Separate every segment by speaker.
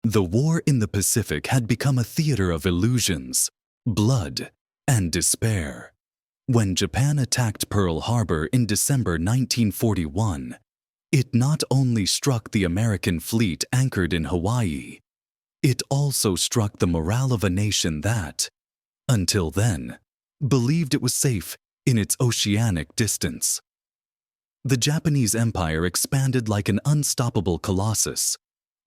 Speaker 1: The war in the Pacific had become a theater of illusions, blood, and despair. When Japan attacked Pearl Harbor in December 1941, it not only struck the American fleet anchored in Hawaii, it also struck the morale of a nation that, until then, believed it was safe in its oceanic distance. The Japanese Empire expanded like an unstoppable colossus,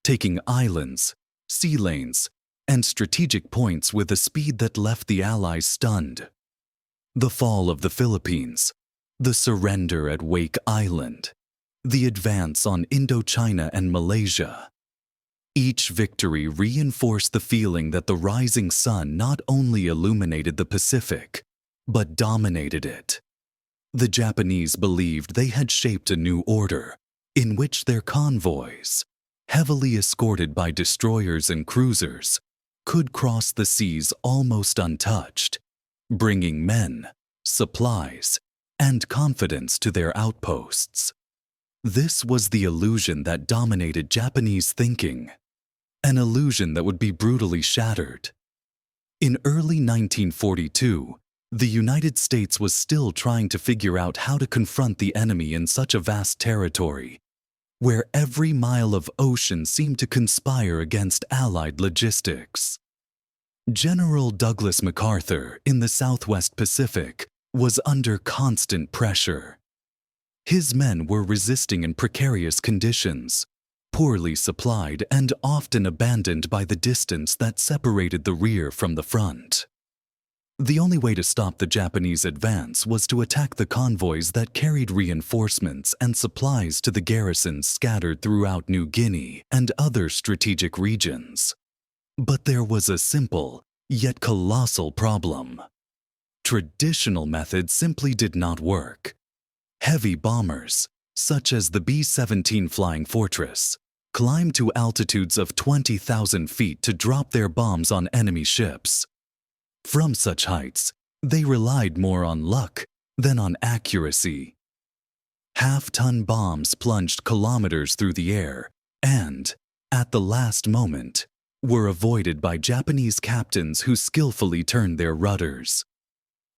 Speaker 1: taking islands, sea lanes, and strategic points with a speed that left the Allies stunned. The fall of the Philippines, the surrender at Wake Island, the advance on Indochina and Malaysia. Each victory reinforced the feeling that the rising sun not only illuminated the Pacific, but dominated it. The Japanese believed they had shaped a new order in which their convoys, heavily escorted by destroyers and cruisers, could cross the seas almost untouched, bringing men, supplies, and confidence to their outposts. This was the illusion that dominated Japanese thinking, an illusion that would be brutally shattered. In early 1942, the United States was still trying to figure out how to confront the enemy in such a vast territory, where every mile of ocean seemed to conspire against Allied logistics. General Douglas MacArthur in the Southwest Pacific was under constant pressure. His men were resisting in precarious conditions, poorly supplied and often abandoned by the distance that separated the rear from the front. The only way to stop the Japanese advance was to attack the convoys that carried reinforcements and supplies to the garrisons scattered throughout New Guinea and other strategic regions. But there was a simple, yet colossal problem. Traditional methods simply did not work. Heavy bombers, such as the B-17 Flying Fortress, climbed to altitudes of 20,000 feet to drop their bombs on enemy ships. From such heights, they relied more on luck than on accuracy. Half-ton bombs plunged kilometers through the air and, at the last moment, were avoided by Japanese captains who skillfully turned their rudders.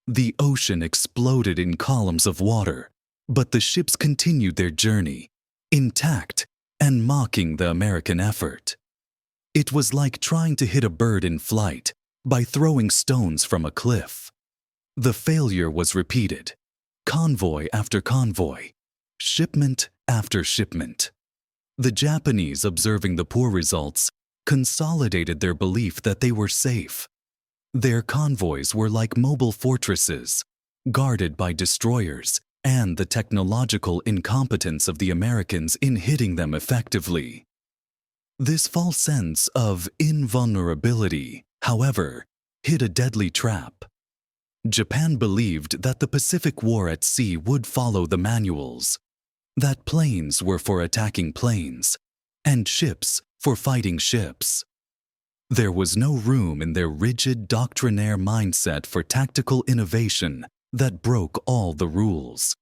Speaker 1: The ocean exploded in columns of water, but the ships continued their journey, intact and mocking the American effort. It was like trying to hit a bird in flight by throwing stones from a cliff. The failure was repeated, convoy after convoy, shipment after shipment. The Japanese, observing the poor results, consolidated their belief that they were safe. Their convoys were like mobile fortresses, guarded by destroyers and the technological incompetence of the Americans in hitting them effectively. This false sense of invulnerability, however, hit a deadly trap. Japan believed that the Pacific War at sea would follow the manuals, that planes were for attacking planes, and ships for fighting ships. There was no room in their rigid doctrinaire mindset for tactical innovation that broke all the rules.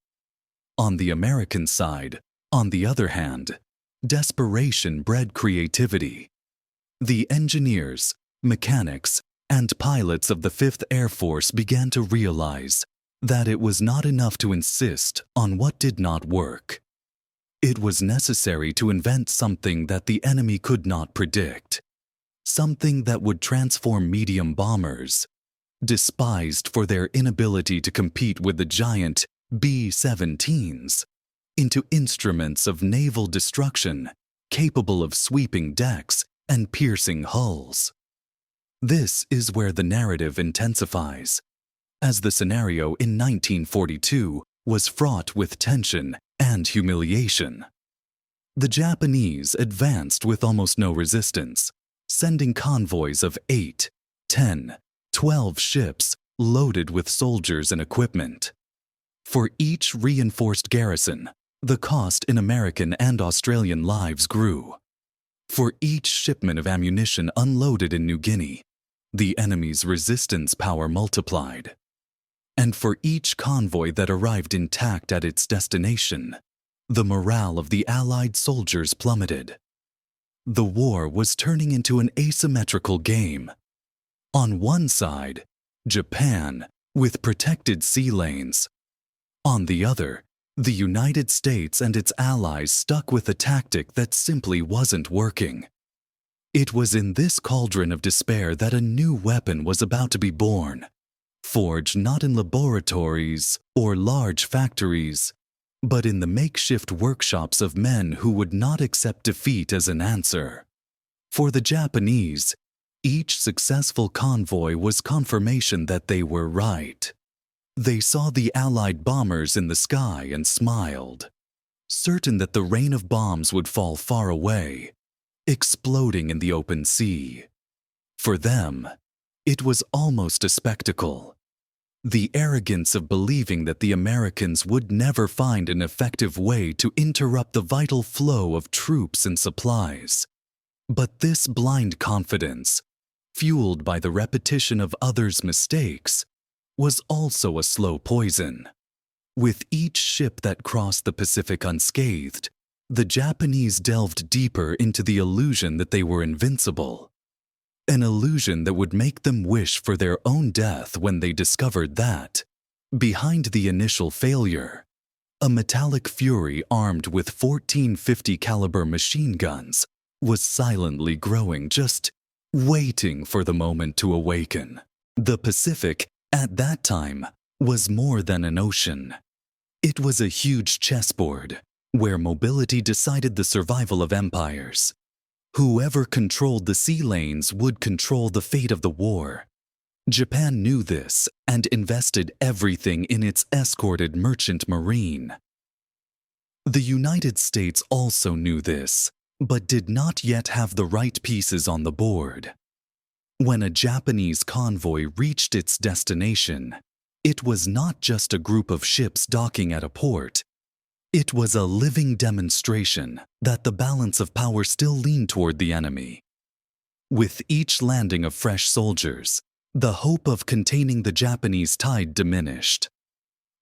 Speaker 1: On the American side, on the other hand, desperation bred creativity. The engineers, mechanics, and pilots of the 5th Air Force began to realize that it was not enough to insist on what did not work. It was necessary to invent something that the enemy could not predict, something that would transform medium bombers, despised for their inability to compete with the giant B-17s, into instruments of naval destruction capable of sweeping decks and piercing hulls. This is where the narrative intensifies, as the scenario in 1942 was fraught with tension and humiliation. The Japanese advanced with almost no resistance, sending convoys of 8, 10, 12 ships loaded with soldiers and equipment. For each reinforced garrison, the cost in American and Australian lives grew. For each shipment of ammunition unloaded in New Guinea, the enemy's resistance power multiplied. And for each convoy that arrived intact at its destination, the morale of the Allied soldiers plummeted. The war was turning into an asymmetrical game. On one side, Japan, with protected sea lanes. On the other, the United States and its allies stuck with a tactic that simply wasn't working. It was in this cauldron of despair that a new weapon was about to be born, forged not in laboratories or large factories, but in the makeshift workshops of men who would not accept defeat as an answer. For the Japanese, each successful convoy was confirmation that they were right. They saw the Allied bombers in the sky and smiled, certain that the rain of bombs would fall far away, exploding in the open sea. For them, it was almost a spectacle. The arrogance of believing that the Americans would never find an effective way to interrupt the vital flow of troops and supplies. But this blind confidence, fueled by the repetition of others' mistakes, was also a slow poison. With each ship that crossed the Pacific unscathed, the Japanese delved deeper into the illusion that they were invincible. An illusion that would make them wish for their own death when they discovered that, behind the initial failure, a metallic fury armed with 1450 caliber machine guns was silently growing, just waiting for the moment to awaken. The Pacific, at that time, was more than an ocean. It was a huge chessboard where mobility decided the survival of empires. Whoever controlled the sea lanes would control the fate of the war. Japan knew this and invested everything in its escorted merchant marine. The United States also knew this, but did not yet have the right pieces on the board. When a Japanese convoy reached its destination, it was not just a group of ships docking at a port. It was a living demonstration that the balance of power still leaned toward the enemy. With each landing of fresh soldiers, the hope of containing the Japanese tide diminished.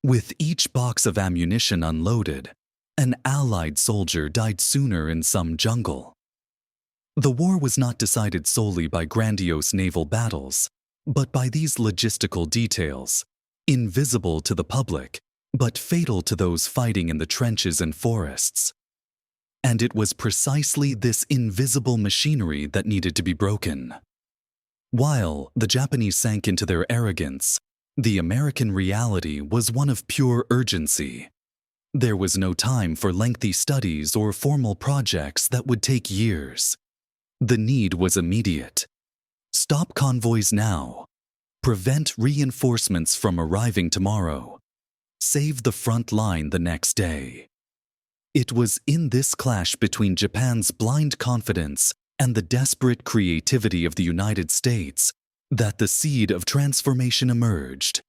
Speaker 1: With each box of ammunition unloaded, an Allied soldier died sooner in some jungle. The war was not decided solely by grandiose naval battles, but by these logistical details, invisible to the public, but fatal to those fighting in the trenches and forests. And it was precisely this invisible machinery that needed to be broken. While the Japanese sank into their arrogance, the American reality was one of pure urgency. There was no time for lengthy studies or formal projects that would take years. The need was immediate. Stop convoys now. Prevent reinforcements from arriving tomorrow. Save the front line the next day. It was in this clash between Japan's blind confidence and the desperate creativity of the United States that the seed of transformation emerged.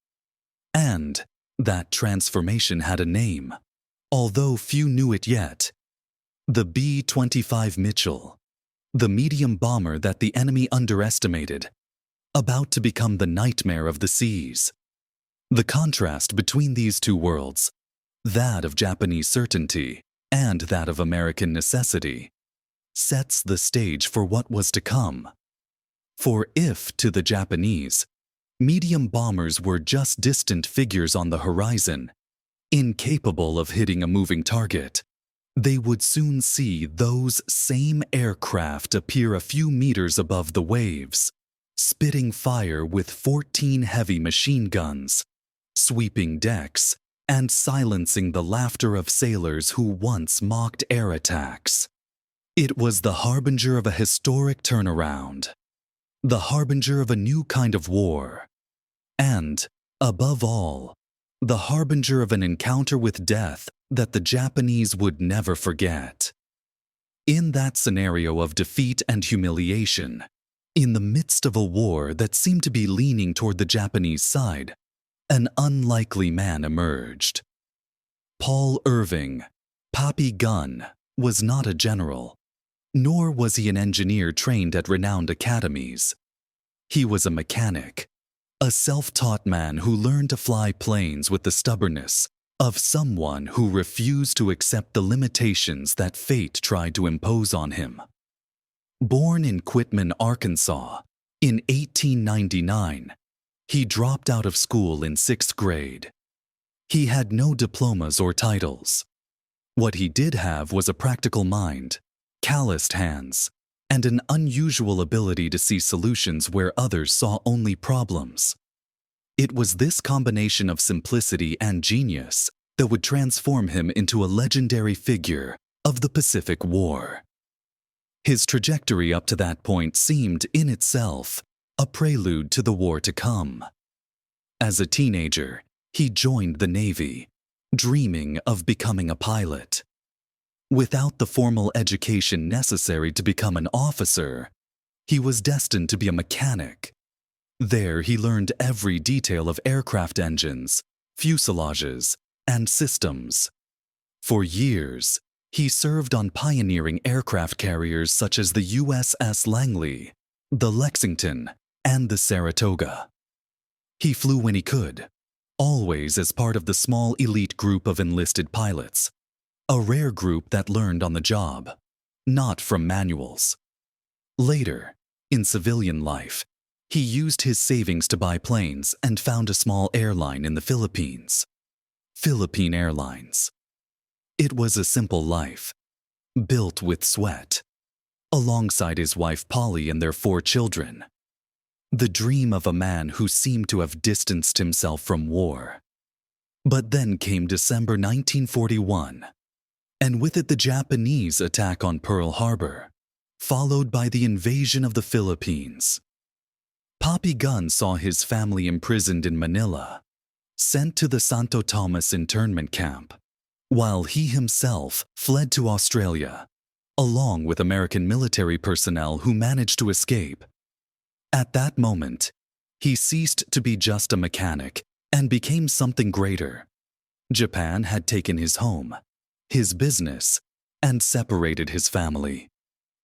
Speaker 1: And that transformation had a name, although few knew it yet. The B-25 Mitchell, the medium bomber that the enemy underestimated, about to become the nightmare of the seas. The contrast between these two worlds, that of Japanese certainty and that of American necessity, sets the stage for what was to come. For if, to the Japanese, medium bombers were just distant figures on the horizon, incapable of hitting a moving target, they would soon see those same aircraft appear a few meters above the waves, spitting fire with 14 heavy machine guns, sweeping decks, and silencing the laughter of sailors who once mocked air attacks. It was the harbinger of a historic turnaround, the harbinger of a new kind of war, and, above all, the harbinger of an encounter with death that the Japanese would never forget. In that scenario of defeat and humiliation, in the midst of a war that seemed to be leaning toward the Japanese side, an unlikely man emerged. Paul Irving, Pappy Gunn, was not a general, nor was he an engineer trained at renowned academies. He was a mechanic, a self-taught man who learned to fly planes with the stubbornness of someone who refused to accept the limitations that fate tried to impose on him. Born in Quitman, Arkansas, in 1899, he dropped out of school in 6th grade. He had no diplomas or titles. What he did have was a practical mind, calloused hands, and an unusual ability to see solutions where others saw only problems. It was this combination of simplicity and genius that would transform him into a legendary figure of the Pacific War. His trajectory up to that point seemed, in itself, a prelude to the war to come. As a teenager, he joined the Navy, dreaming of becoming a pilot. Without the formal education necessary to become an officer, he was destined to be a mechanic. There he learned every detail of aircraft engines, fuselages, and systems. For years, he served on pioneering aircraft carriers such as the USS Langley, the Lexington, and the Saratoga. He flew when he could, always as part of the small elite group of enlisted pilots, a rare group that learned on the job, not from manuals. Later, in civilian life, he used his savings to buy planes and found a small airline in the Philippines, Philippine Airlines. It was a simple life, built with sweat, alongside his wife Polly and their 4 children. The dream of a man who seemed to have distanced himself from war. But then came December 1941, and with it the Japanese attack on Pearl Harbor, followed by the invasion of the Philippines. Papi Gunn saw his family imprisoned in Manila, sent to the Santo Tomas internment camp, while he himself fled to Australia, along with American military personnel who managed to escape. At that moment, he ceased to be just a mechanic and became something greater. Japan had taken his home, his business, and separated his family.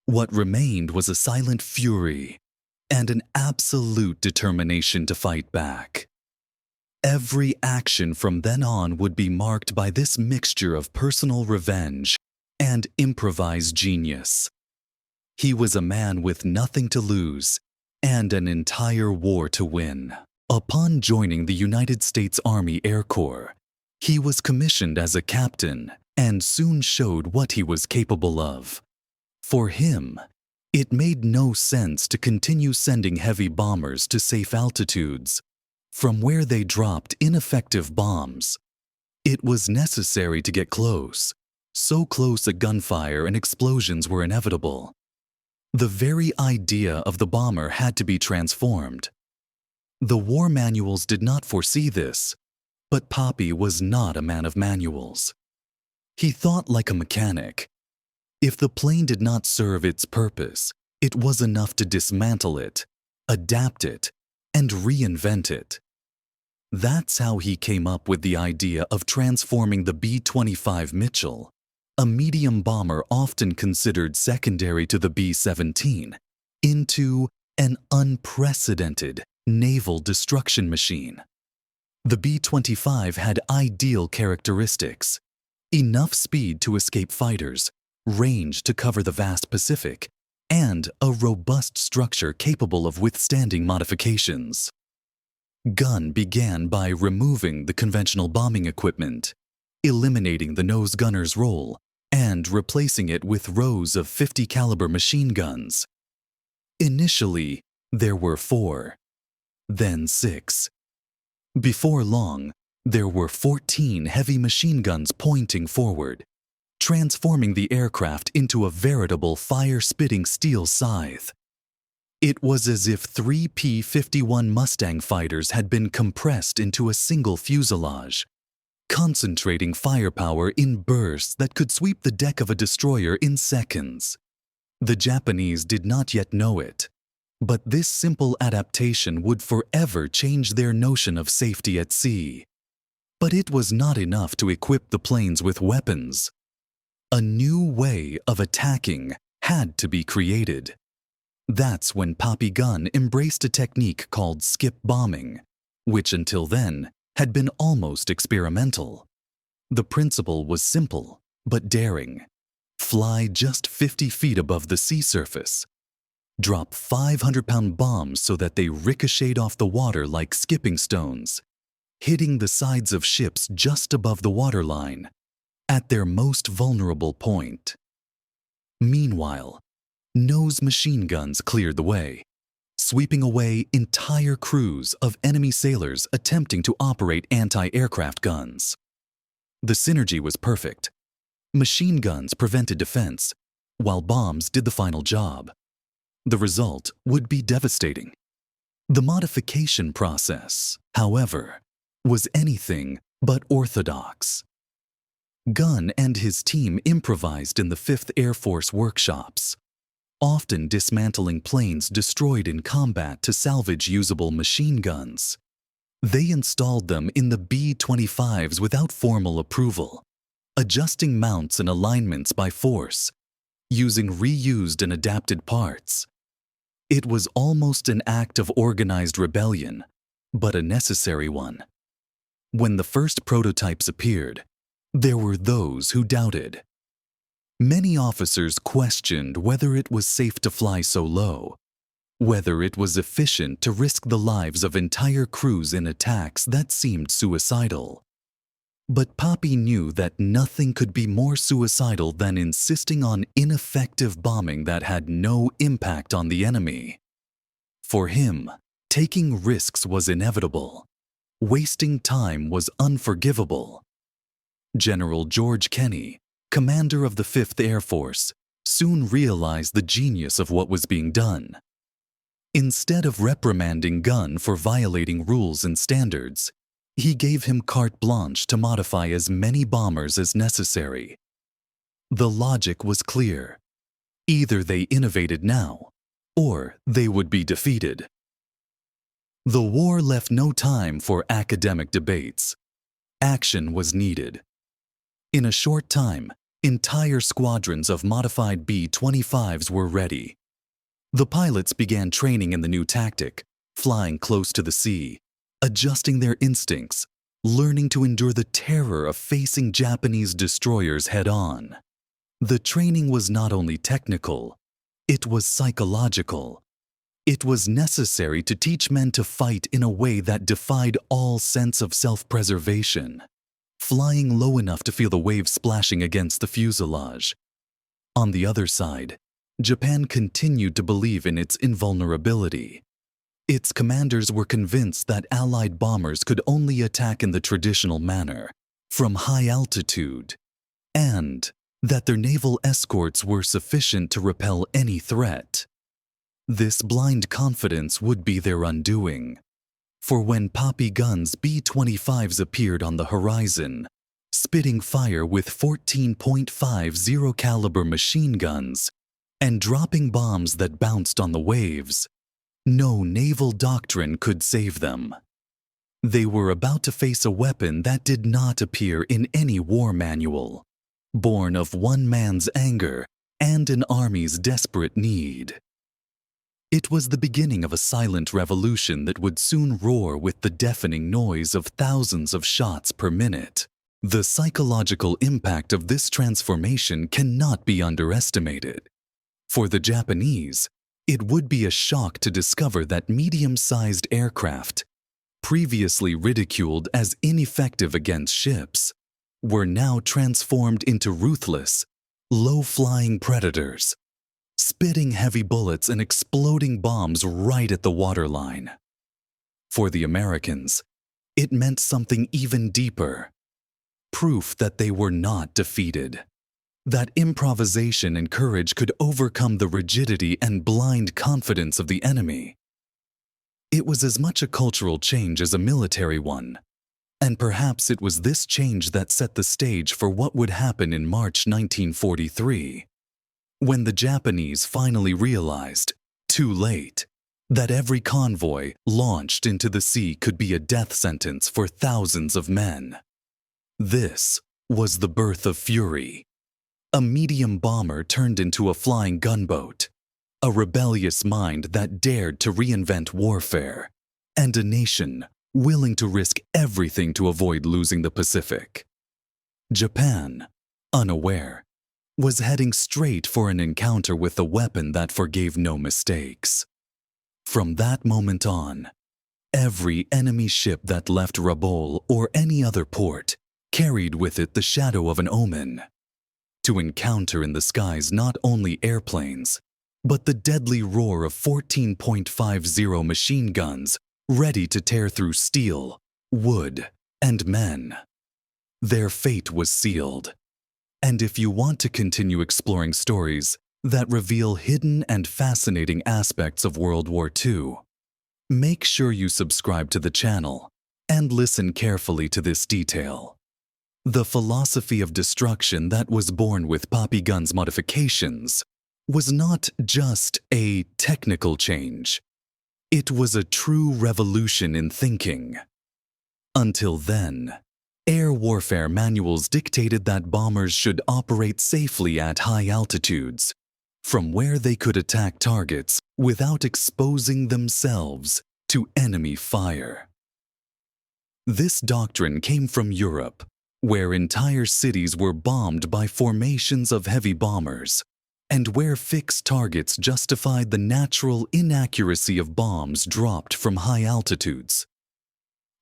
Speaker 1: What remained was a silent fury and an absolute determination to fight back. Every action from then on would be marked by this mixture of personal revenge and improvised genius. He was a man with nothing to lose and an entire war to win. Upon joining the United States Army Air Corps, he was commissioned as a captain and soon showed what he was capable of. For him, it made no sense to continue sending heavy bombers to safe altitudes, from where they dropped ineffective bombs. It was necessary to get close, so close that gunfire and explosions were inevitable. The very idea of the bomber had to be transformed. The war manuals did not foresee this, but Papi was not a man of manuals. He thought like a mechanic. If the plane did not serve its purpose, it was enough to dismantle it, adapt it, and reinvent it. That's how he came up with the idea of transforming the B-25 Mitchell, a medium bomber often considered secondary to the B-17, into an unprecedented naval destruction machine. The B-25 had ideal characteristics: enough speed to escape fighters, range to cover the vast Pacific, and a robust structure capable of withstanding modifications. Gunn began by removing the conventional bombing equipment, eliminating the nose gunner's role, and replacing it with rows of 50 caliber machine guns. Initially, there were 4, then 6. Before long, there were 14 heavy machine guns pointing forward, transforming the aircraft into a veritable fire-spitting steel scythe. It was as if 3 P-51 Mustang fighters had been compressed into a single fuselage, concentrating firepower in bursts that could sweep the deck of a destroyer in seconds. The Japanese did not yet know it, but this simple adaptation would forever change their notion of safety at sea. But it was not enough to equip the planes with weapons. A new way of attacking had to be created. That's when Papi Gunn embraced a technique called skip bombing, which until then had been almost experimental. The principle was simple but daring. Fly just 50 feet above the sea surface, drop 500-pound bombs so that they ricocheted off the water like skipping stones, hitting the sides of ships just above the waterline, at their most vulnerable point. Meanwhile, nose machine guns cleared the way, sweeping away entire crews of enemy sailors attempting to operate anti-aircraft guns. The synergy was perfect. Machine guns prevented defense, while bombs did the final job. The result would be devastating. The modification process, however, was anything but orthodox. Gunn and his team improvised in the 5th Air Force workshops, often dismantling planes destroyed in combat to salvage usable machine guns. They installed them in the B-25's without formal approval, adjusting mounts and alignments by force, using reused and adapted parts. It was almost an act of organized rebellion, but a necessary one. When the first prototypes appeared, there were those who doubted. Many officers questioned whether it was safe to fly so low, whether it was efficient to risk the lives of entire crews in attacks that seemed suicidal. But Poppy knew that nothing could be more suicidal than insisting on ineffective bombing that had no impact on the enemy. For him, taking risks was inevitable. Wasting time was unforgivable. General George Kenney, commander of the 5th Air Force, soon realized the genius of what was being done. Instead of reprimanding Gunn for violating rules and standards, he gave him carte blanche to modify as many bombers as necessary. The logic was clear. Either they innovated now, or they would be defeated. The war left no time for academic debates. Action was needed. In a short time, entire squadrons of modified B-25's were ready. The pilots began training in the new tactic, flying close to the sea, adjusting their instincts, learning to endure the terror of facing Japanese destroyers head-on. The training was not only technical, it was psychological. It was necessary to teach men to fight in a way that defied all sense of self-preservation, flying low enough to feel the waves splashing against the fuselage. On the other side, Japan continued to believe in its invulnerability. Its commanders were convinced that Allied bombers could only attack in the traditional manner, from high altitude, and that their naval escorts were sufficient to repel any threat. This blind confidence would be their undoing. For when Poppy Gunn's B-25's appeared on the horizon, spitting fire with 14.50 caliber machine guns and dropping bombs that bounced on the waves, no naval doctrine could save them. They were about to face a weapon that did not appear in any war manual, born of one man's anger and an army's desperate need. It was the beginning of a silent revolution that would soon roar with the deafening noise of thousands of shots per minute. The psychological impact of this transformation cannot be underestimated. For the Japanese, it would be a shock to discover that medium-sized aircraft, previously ridiculed as ineffective against ships, were now transformed into ruthless, low-flying predators, spitting heavy bullets and exploding bombs right at the waterline. For the Americans, it meant something even deeper. Proof that they were not defeated. That improvisation and courage could overcome the rigidity and blind confidence of the enemy. It was as much a cultural change as a military one, and perhaps it was this change that set the stage for what would happen in March 1943. When the Japanese finally realized, too late, that every convoy launched into the sea could be a death sentence for thousands of men. This was the birth of fury. A medium bomber turned into a flying gunboat, a rebellious mind that dared to reinvent warfare, and a nation willing to risk everything to avoid losing the Pacific. Japan, unaware, was heading straight for an encounter with a weapon that forgave no mistakes. From that moment on, every enemy ship that left Rabaul or any other port carried with it the shadow of an omen, to encounter in the skies not only airplanes, but the deadly roar of 14.50 machine guns ready to tear through steel, wood, and men. Their fate was sealed. And if you want to continue exploring stories that reveal hidden and fascinating aspects of World War II, make sure you subscribe to the channel and listen carefully to this detail. The philosophy of destruction that was born with Poppy Gun's modifications was not just a technical change. It was a true revolution in thinking. Until then, air warfare manuals dictated that bombers should operate safely at high altitudes, from where they could attack targets without exposing themselves to enemy fire. This doctrine came from Europe, where entire cities were bombed by formations of heavy bombers, and where fixed targets justified the natural inaccuracy of bombs dropped from high altitudes.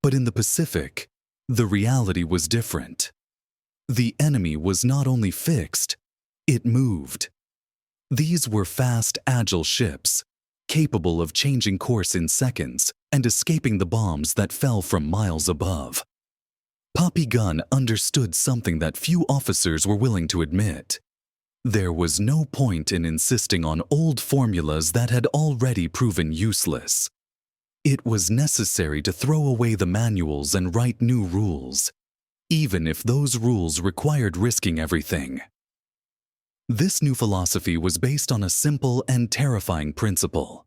Speaker 1: But in the Pacific, the reality was different. The enemy was not only fixed, it moved. These were fast, agile ships, capable of changing course in seconds and escaping the bombs that fell from miles above. Poppy Gun understood something that few officers were willing to admit. There was no point in insisting on old formulas that had already proven useless. It was necessary to throw away the manuals and write new rules, even if those rules required risking everything. This new philosophy was based on a simple and terrifying principle.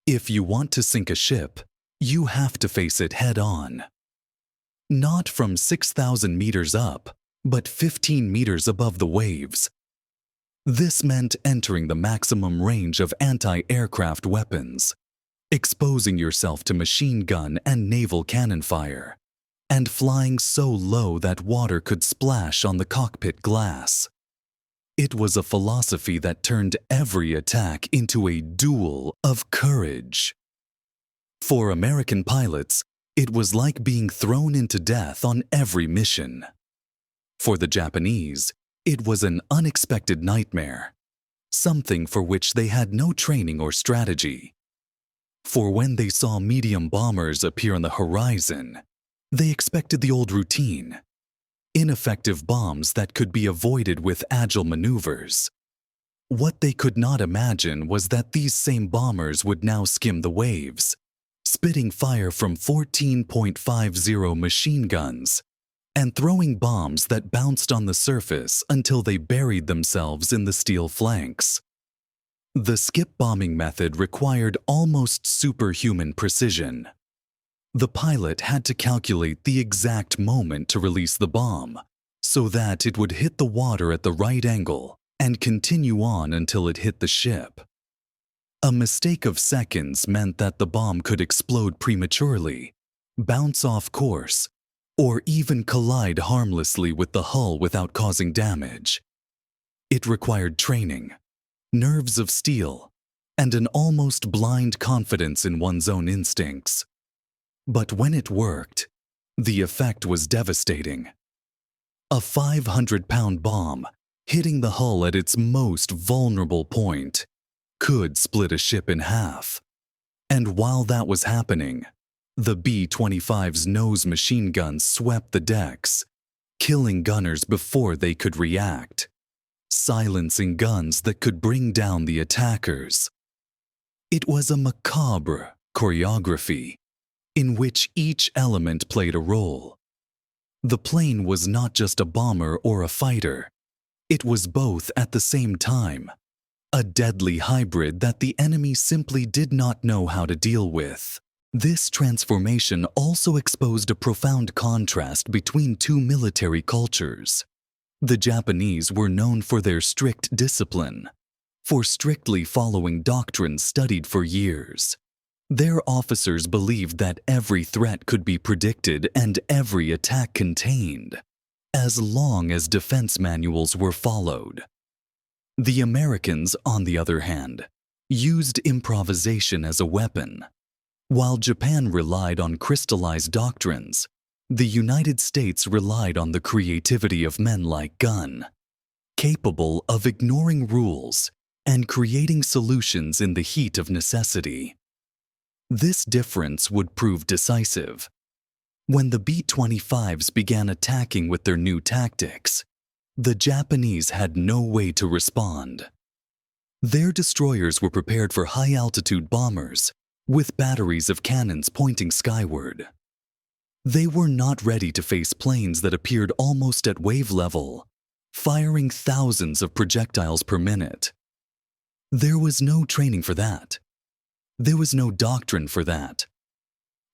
Speaker 1: If you want to sink a ship, you have to face it head-on. Not from 6,000 meters up, but 15 meters above the waves. This meant entering the maximum range of anti-aircraft weapons, exposing yourself to machine gun and naval cannon fire, and flying so low that water could splash on the cockpit glass. It was a philosophy that turned every attack into a duel of courage. For American pilots, it was like being thrown into death on every mission. For the Japanese, it was an unexpected nightmare, something for which they had no training or strategy. For when they saw medium bombers appear on the horizon, they expected the old routine: ineffective bombs that could be avoided with agile maneuvers. What they could not imagine was that these same bombers would now skim the waves, spitting fire from 14.50 machine guns, and throwing bombs that bounced on the surface until they buried themselves in the steel flanks. The skip bombing method required almost superhuman precision. The pilot had to calculate the exact moment to release the bomb, so that it would hit the water at the right angle and continue on until it hit the ship. A mistake of seconds meant that the bomb could explode prematurely, bounce off course, or even collide harmlessly with the hull without causing damage. It required training, nerves of steel, and an almost blind confidence in one's own instincts. But when it worked, the effect was devastating. A 500-pound bomb, hitting the hull at its most vulnerable point, could split a ship in half. And while that was happening, the B-25's nose machine guns swept the decks, killing gunners before they could react, silencing guns that could bring down the attackers. It was a macabre choreography in which each element played a role. The plane was not just a bomber or a fighter. It was both at the same time, a deadly hybrid that the enemy simply did not know how to deal with. This transformation also exposed a profound contrast between two military cultures. The Japanese were known for their strict discipline, for strictly following doctrines studied for years. Their officers believed that every threat could be predicted and every attack contained, as long as defense manuals were followed. The Americans, on the other hand, used improvisation as a weapon. While Japan relied on crystallized doctrines, the United States relied on the creativity of men like Gunn, capable of ignoring rules and creating solutions in the heat of necessity. This difference would prove decisive. When the B-25's began attacking with their new tactics, the Japanese had no way to respond. Their destroyers were prepared for high-altitude bombers with batteries of cannons pointing skyward. They were not ready to face planes that appeared almost at wave level, firing thousands of projectiles per minute. There was no training for that. There was no doctrine for that.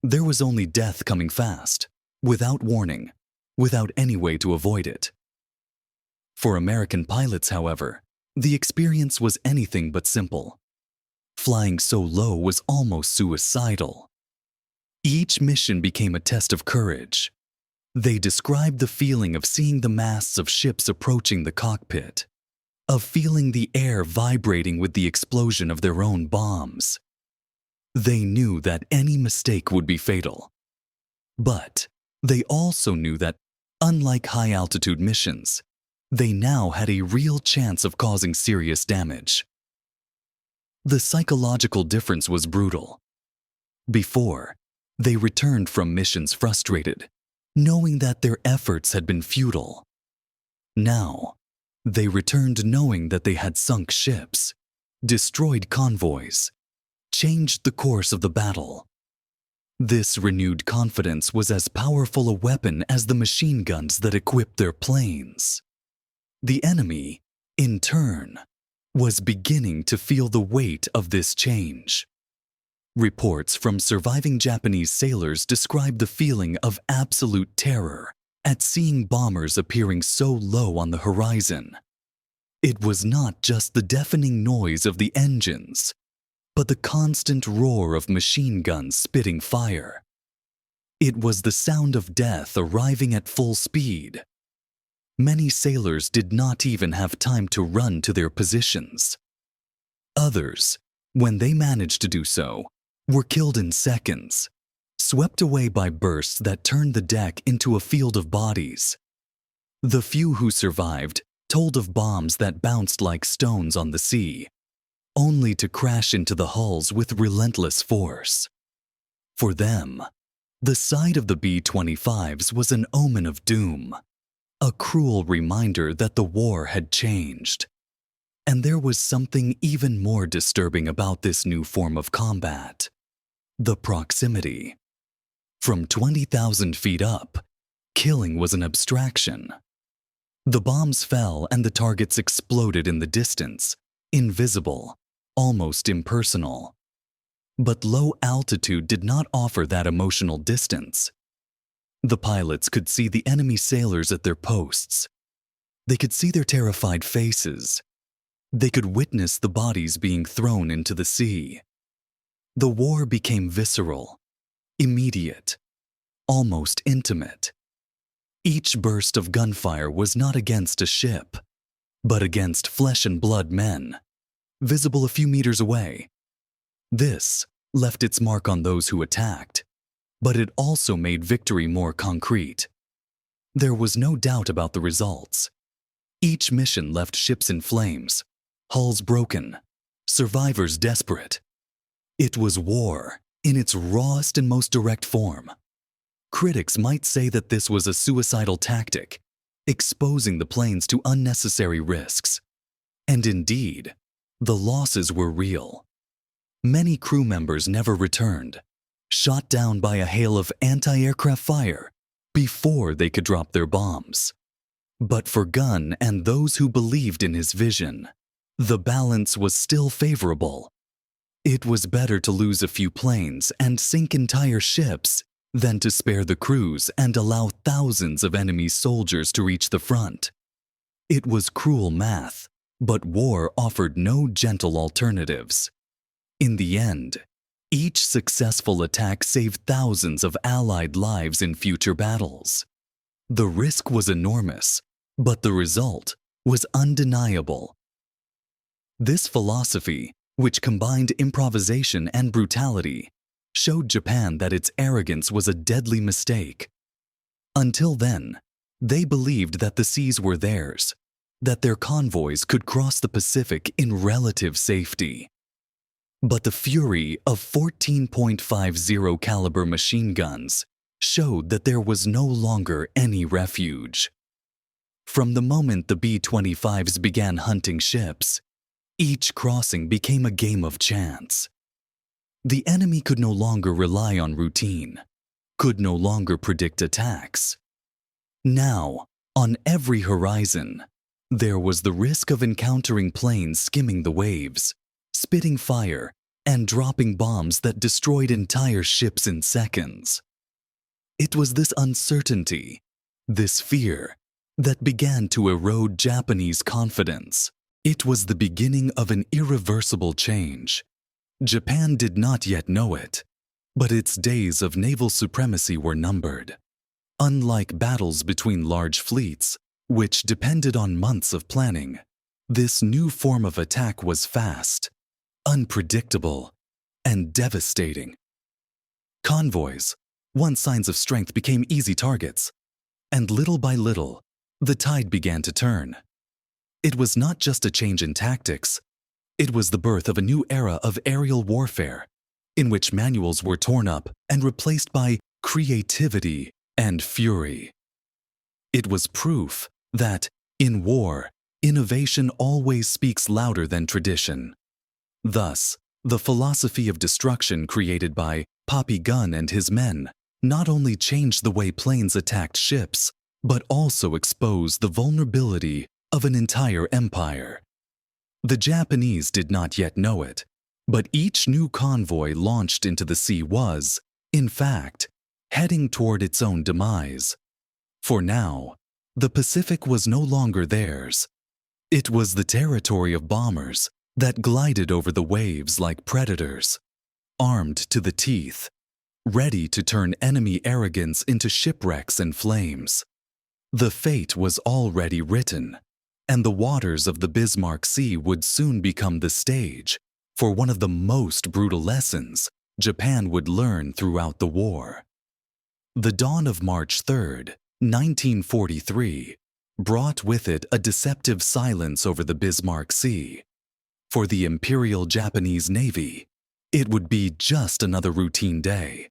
Speaker 1: There was only death coming fast, without warning, without any way to avoid it. For American pilots, however, the experience was anything but simple. Flying so low was almost suicidal. Each mission became a test of courage. They described the feeling of seeing the masts of ships approaching the cockpit, of feeling the air vibrating with the explosion of their own bombs. They knew that any mistake would be fatal. But they also knew that, unlike high-altitude missions, they now had a real chance of causing serious damage. The psychological difference was brutal. Before, they returned from missions frustrated, knowing that their efforts had been futile. Now, they returned knowing that they had sunk ships, destroyed convoys, changed the course of the battle. This renewed confidence was as powerful a weapon as the machine guns that equipped their planes. The enemy, in turn, was beginning to feel the weight of this change. Reports from surviving Japanese sailors describe the feeling of absolute terror at seeing bombers appearing so low on the horizon. It was not just the deafening noise of the engines, but the constant roar of machine guns spitting fire. It was the sound of death arriving at full speed. Many sailors did not even have time to run to their positions. Others, when they managed to do so, were killed in seconds, swept away by bursts that turned the deck into a field of bodies. The few who survived told of bombs that bounced like stones on the sea, only to crash into the hulls with relentless force. For them, the sight of the B-25's was an omen of doom, a cruel reminder that the war had changed. And there was something even more disturbing about this new form of combat: the proximity. From 20,000 feet up, killing was an abstraction. The bombs fell and the targets exploded in the distance, invisible, almost impersonal. But low altitude did not offer that emotional distance. The pilots could see the enemy sailors at their posts. They could see their terrified faces. They could witness the bodies being thrown into the sea. The war became visceral, immediate, almost intimate. Each burst of gunfire was not against a ship, but against flesh and blood men, visible a few meters away. This left its mark on those who attacked, but it also made victory more concrete. There was no doubt about the results. Each mission left ships in flames, hulls broken, survivors desperate. It was war in its rawest and most direct form. Critics might say that this was a suicidal tactic, exposing the planes to unnecessary risks. And indeed, the losses were real. Many crew members never returned, shot down by a hail of anti-aircraft fire before they could drop their bombs. But for Gunn and those who believed in his vision, the balance was still favorable. It was better to lose a few planes and sink entire ships than to spare the crews and allow thousands of enemy soldiers to reach the front. It was cruel math, but war offered no gentle alternatives. In the end, each successful attack saved thousands of Allied lives in future battles. The risk was enormous, but the result was undeniable. This philosophy, which combined improvisation and brutality, showed Japan that its arrogance was a deadly mistake. Until then, they believed that the seas were theirs, that their convoys could cross the Pacific in relative safety. But the fury of 14.50 caliber machine guns showed that there was no longer any refuge. From the moment the B-25's began hunting ships, each crossing became a game of chance. The enemy could no longer rely on routine, could no longer predict attacks. Now, on every horizon, there was the risk of encountering planes skimming the waves, spitting fire, and dropping bombs that destroyed entire ships in seconds. It was this uncertainty, this fear, that began to erode Japanese confidence. It was the beginning of an irreversible change. Japan did not yet know it, but its days of naval supremacy were numbered. Unlike battles between large fleets, which depended on months of planning, this new form of attack was fast, unpredictable, and devastating. Convoys, once signs of strength, became easy targets, and little by little, the tide began to turn. It was not just a change in tactics, it was the birth of a new era of aerial warfare, in which manuals were torn up and replaced by creativity and fury. It was proof that, in war, innovation always speaks louder than tradition. Thus, the philosophy of destruction created by Poppy Gunn and his men not only changed the way planes attacked ships, but also exposed the vulnerability of an entire empire. The Japanese did not yet know it, but each new convoy launched into the sea was, in fact, heading toward its own demise. For now, the Pacific was no longer theirs. It was the territory of bombers that glided over the waves like predators, armed to the teeth, ready to turn enemy arrogance into shipwrecks and flames. The fate was already written, and the waters of the Bismarck Sea would soon become the stage for one of the most brutal lessons Japan would learn throughout the war. The dawn of March 3, 1943, brought with it a deceptive silence over the Bismarck Sea. For the Imperial Japanese Navy, it would be just another routine day.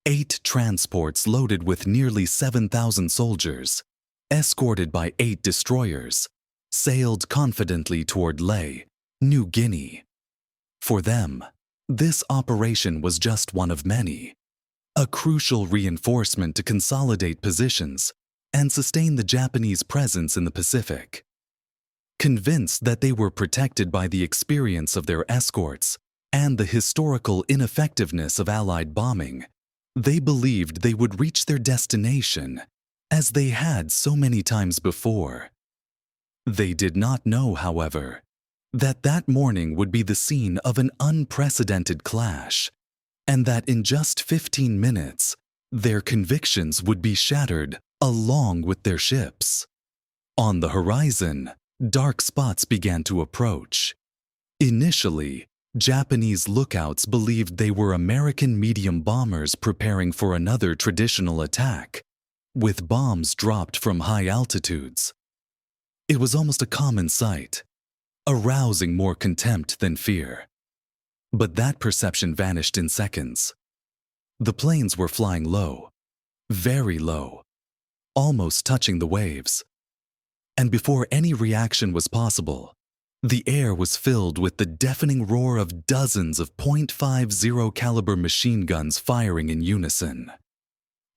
Speaker 1: 8 transports loaded with nearly 7,000 soldiers, escorted by 8 destroyers, sailed confidently toward Lae, New Guinea. For them, this operation was just one of many, a crucial reinforcement to consolidate positions and sustain the Japanese presence in the Pacific. Convinced that they were protected by the experience of their escorts and the historical ineffectiveness of Allied bombing, they believed they would reach their destination, as they had so many times before. They did not know, however, that that morning would be the scene of an unprecedented clash, and that in just 15 minutes, their convictions would be shattered along with their ships. On the horizon, dark spots began to approach. Initially, Japanese lookouts believed they were American medium bombers preparing for another traditional attack, with bombs dropped from high altitudes. It was almost a common sight, arousing more contempt than fear. But that perception vanished in seconds. The planes were flying low, very low, almost touching the waves. And before any reaction was possible, the air was filled with the deafening roar of dozens of .50 caliber machine guns firing in unison.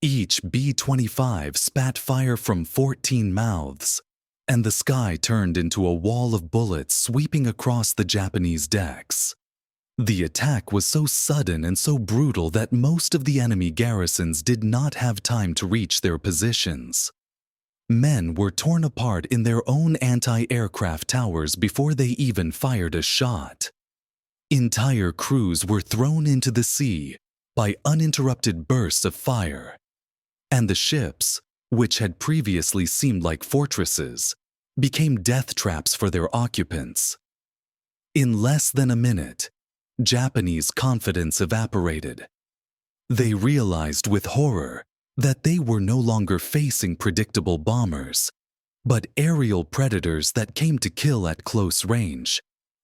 Speaker 1: Each B-25 spat fire from 14 mouths, and the sky turned into a wall of bullets sweeping across the Japanese decks. The attack was so sudden and so brutal that most of the enemy garrisons did not have time to reach their positions. Men were torn apart in their own anti-aircraft towers before they even fired a shot. Entire crews were thrown into the sea by uninterrupted bursts of fire, and the ships, which had previously seemed like fortresses, became death traps for their occupants. In less than a minute, Japanese confidence evaporated. They realized with horror that they were no longer facing predictable bombers, but aerial predators that came to kill at close range,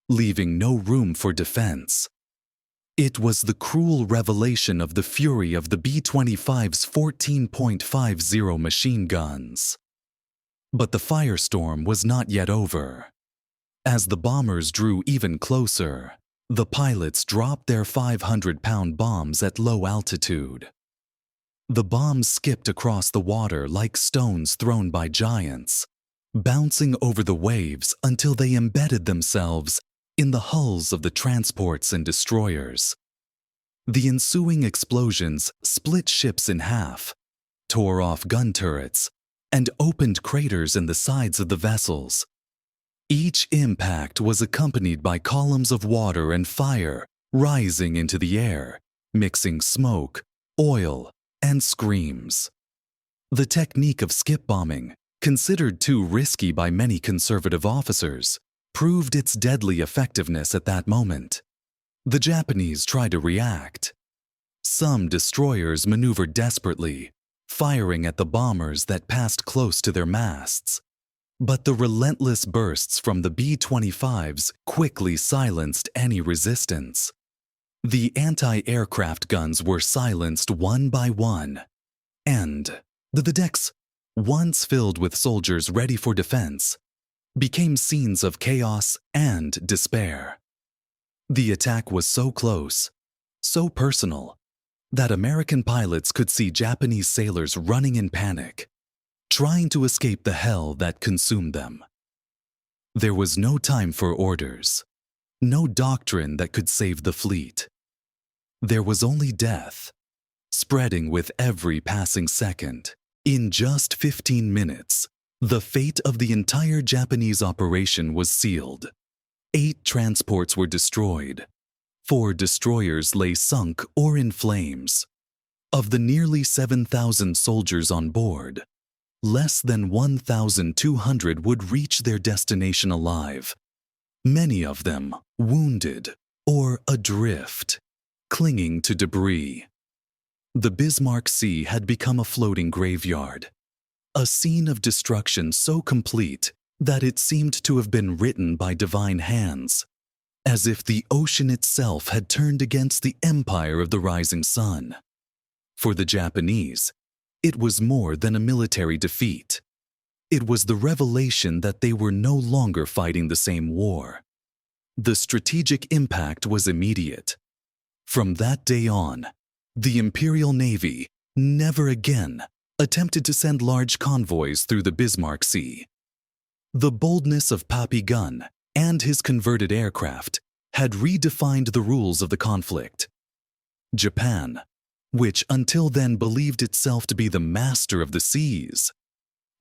Speaker 1: leaving no room for defense. It was the cruel revelation of the fury of the B-25's 14.50 machine guns. But the firestorm was not yet over. As the bombers drew even closer, the pilots dropped their 500-pound bombs at low altitude. The bombs skipped across the water like stones thrown by giants, bouncing over the waves until they embedded themselves in the hulls of the transports and destroyers. The ensuing explosions split ships in half, tore off gun turrets, and opened craters in the sides of the vessels. Each impact was accompanied by columns of water and fire rising into the air, mixing smoke, oil, and screams. The technique of skip bombing, considered too risky by many conservative officers, proved its deadly effectiveness at that moment. The Japanese tried to react. Some destroyers maneuvered desperately, firing at the bombers that passed close to their masts. But the relentless bursts from the B-25's quickly silenced any resistance. The anti-aircraft guns were silenced one by one, and the decks, once filled with soldiers ready for defense, became scenes of chaos and despair. The attack was so close, so personal, that American pilots could see Japanese sailors running in panic, trying to escape the hell that consumed them. There was no time for orders, no doctrine that could save the fleet. There was only death, spreading with every passing second. In just 15 minutes, the fate of the entire Japanese operation was sealed. 8 transports were destroyed. 4 destroyers lay sunk or in flames. Of the nearly 7,000 soldiers on board, less than 1,200 would reach their destination alive, many of them wounded or adrift, clinging to debris. The Bismarck Sea had become a floating graveyard, a scene of destruction so complete that it seemed to have been written by divine hands, as if the ocean itself had turned against the empire of the rising sun. For the Japanese, it was more than a military defeat. It was the revelation that they were no longer fighting the same war. The strategic impact was immediate. From that day on, the Imperial Navy never again attempted to send large convoys through the Bismarck Sea. The boldness of Papigun and his converted aircraft had redefined the rules of the conflict. Japan, which until then believed itself to be the master of the seas,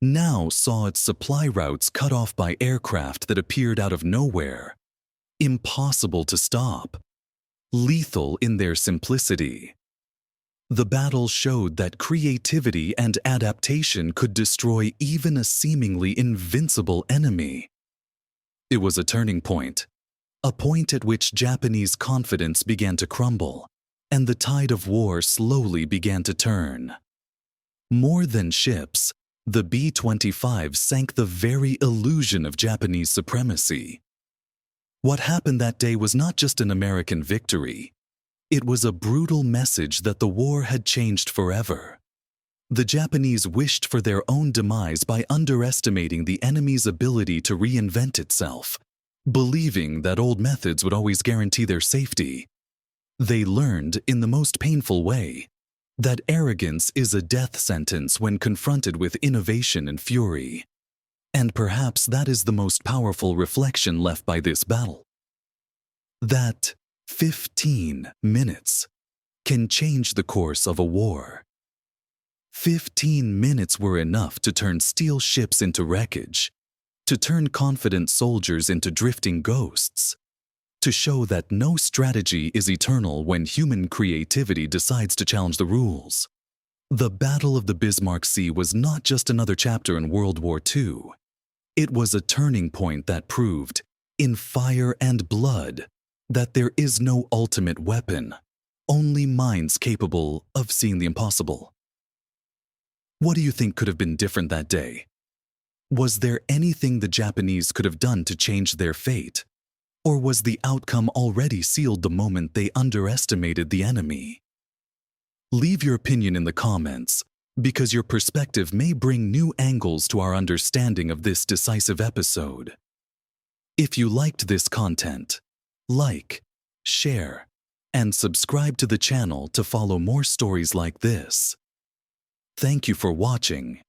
Speaker 1: now saw its supply routes cut off by aircraft that appeared out of nowhere, impossible to stop, lethal in their simplicity. The battle showed that creativity and adaptation could destroy even a seemingly invincible enemy. It was a turning point, a point at which Japanese confidence began to crumble, and the tide of war slowly began to turn. More than ships, the B-25 sank the very illusion of Japanese supremacy. What happened that day was not just an American victory. It was a brutal message that the war had changed forever. The Japanese wished for their own demise by underestimating the enemy's ability to reinvent itself, believing that old methods would always guarantee their safety. They learned, in the most painful way, that arrogance is a death sentence when confronted with innovation and fury. And perhaps that is the most powerful reflection left by this battle. That 15 minutes can change the course of a war. 15 minutes were enough to turn steel ships into wreckage, to turn confident soldiers into drifting ghosts, to show that no strategy is eternal when human creativity decides to challenge the rules. The Battle of the Bismarck Sea was not just another chapter in World War II. It was a turning point that proved, in fire and blood, that there is no ultimate weapon, only minds capable of seeing the impossible. What do you think could have been different that day? Was there anything the Japanese could have done to change their fate? Or was the outcome already sealed the moment they underestimated the enemy? Leave your opinion in the comments, because your perspective may bring new angles to our understanding of this decisive episode. If you liked this content, like, share, and subscribe to the channel to follow more stories like this. Thank you for watching,